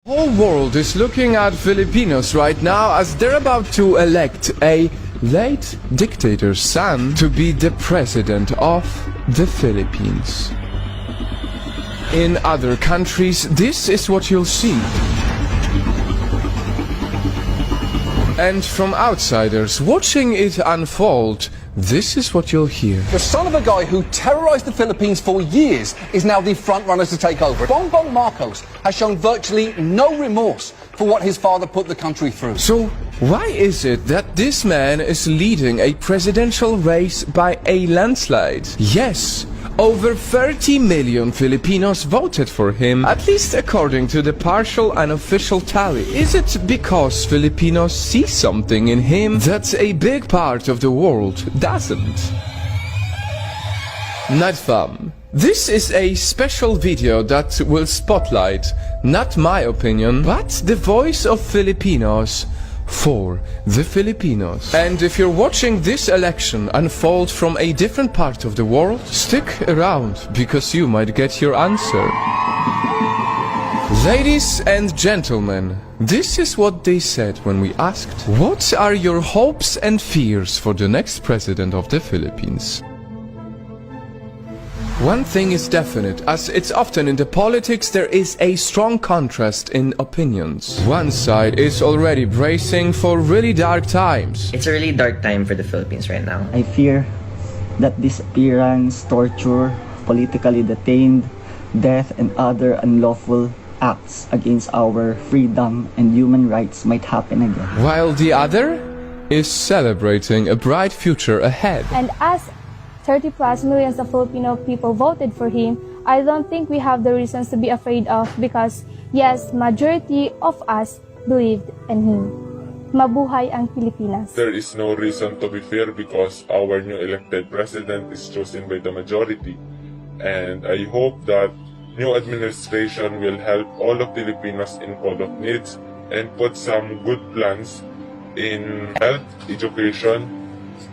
The whole world is looking at Filipinos right now as they're about to elect a late dictator's son to be the president of the Philippines. In other countries, this is what you'll see. And from outsiders watching it unfold, this is what you'll hear. The son of a guy who terrorized the Philippines for years is now the front runner to take over. Bong Marcos has shown virtually no remorse for what his father put the country through. So why is it that this man is leading a presidential race by a landslide? Yes, over 30 million Filipinos voted for him, at least according to the partial unofficial tally. Is it because Filipinos see something in him that a big part of the world doesn't? Nightfall. This is a special video that will spotlight, not my opinion, but the voice of Filipinos for the Filipinos. And if you're watching this election unfold from a different part of the world, stick around because you might get your answer. Ladies and gentlemen, this is what they said when we asked, what are your hopes and fears for the next president of the Philippines? One thing is definite, as it's often in the politics, there is a strong contrast in opinions. One side is already bracing for really dark times. It's a really dark time for the Philippines right now. I fear that disappearance, torture, politically detained, death, and other unlawful acts against our freedom and human rights might happen again. While the other is celebrating a bright future ahead. And as 30+ millions of Filipino people voted for him, I don't think we have the reasons to be afraid of because, yes, majority of us believed in him. Mabuhay ang Pilipinas. There is no reason to be fear because our new elected president is chosen by the majority. And I hope that new administration will help all of Filipinos in call of needs and put some good plans in health, education,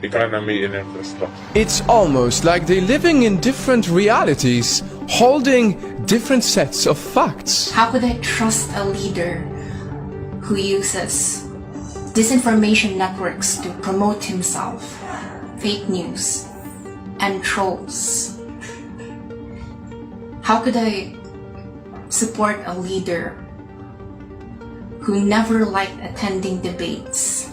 economy, and infrastructure. It's almost like they're living in different realities, holding different sets of facts. How could I trust a leader who uses disinformation networks to promote himself, fake news, and trolls? How could I support a leader who never liked attending debates,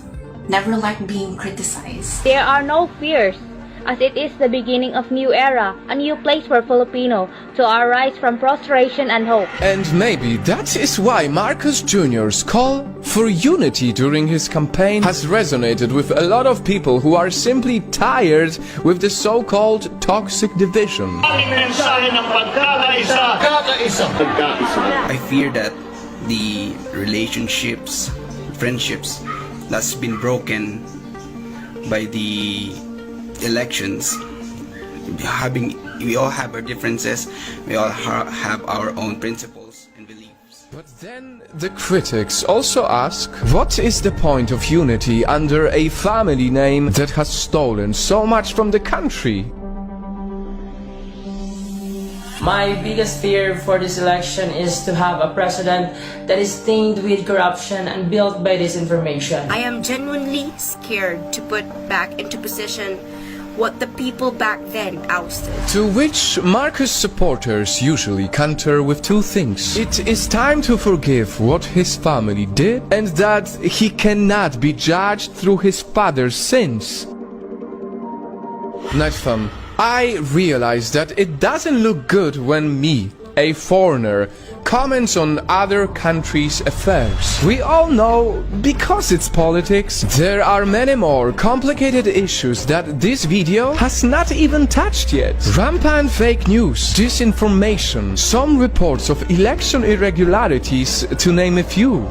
never liked being criticized? There are no fears, as it is the beginning of new era, a new place for Filipino to arise from prostration and hope. And maybe that is why Marcos Jr.'s call for unity during his campaign has resonated with a lot of people who are simply tired with the so-called toxic division. I fear that the relationships, friendships that's been broken by the elections, we all have our differences, we all have our own principles and beliefs. But then the critics also ask, what is the point of unity under a family name that has stolen so much from the country? My biggest fear for this election is to have a president that is stained with corruption and built by disinformation. I am genuinely scared to put back into position what the people back then ousted. To which Marcos supporters usually counter with two things. It is time to forgive what his family did, and that he cannot be judged through his father's sins. Nightfall. I realize that it doesn't look good when me, a foreigner, comments on other countries' affairs. We all know, because it's politics, there are many more complicated issues that this video has not even touched yet. Rampant fake news, disinformation, some reports of election irregularities, to name a few.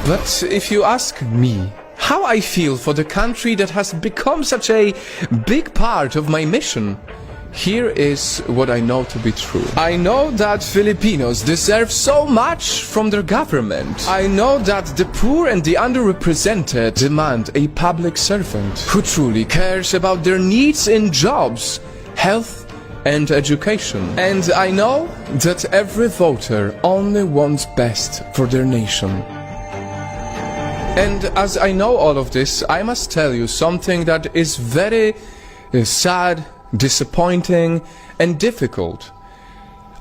But if you ask me, how I feel for the country that has become such a big part of my mission, here is what I know to be true. I know that Filipinos deserve so much from their government. I know that the poor and the underrepresented demand a public servant who truly cares about their needs in jobs, health, and education. And I know that every voter only wants best for their nation. And as I know all of this, I must tell you something that is very sad, disappointing, and difficult.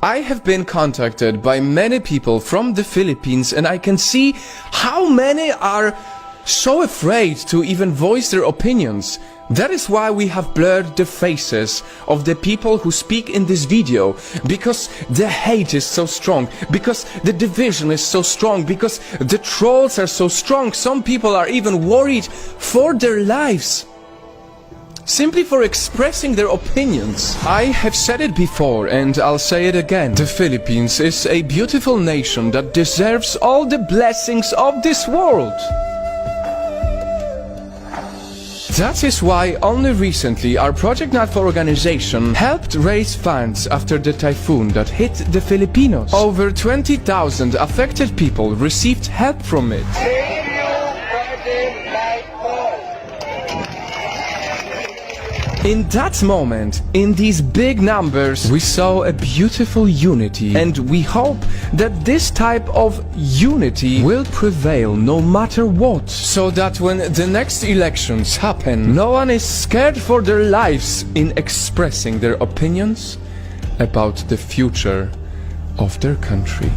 I have been contacted by many people from the Philippines, and I can see how many are so afraid to even voice their opinions. That is why we have blurred the faces of the people who speak in this video, because the hate is so strong, because the division is so strong, because the trolls are so strong. Some people are even worried for their lives, simply for expressing their opinions. I have said it before and I'll say it again. The Philippines is a beautiful nation that deserves all the blessings of this world. That is why only recently our Project Nightfall organization helped raise funds after the typhoon that hit the Filipinos. Over 20,000 affected people received help from it. In that moment, in these big numbers, we saw a beautiful unity, and we hope that this type of unity will prevail no matter what, so that when the next elections happen, no one is scared for their lives in expressing their opinions about the future of their country.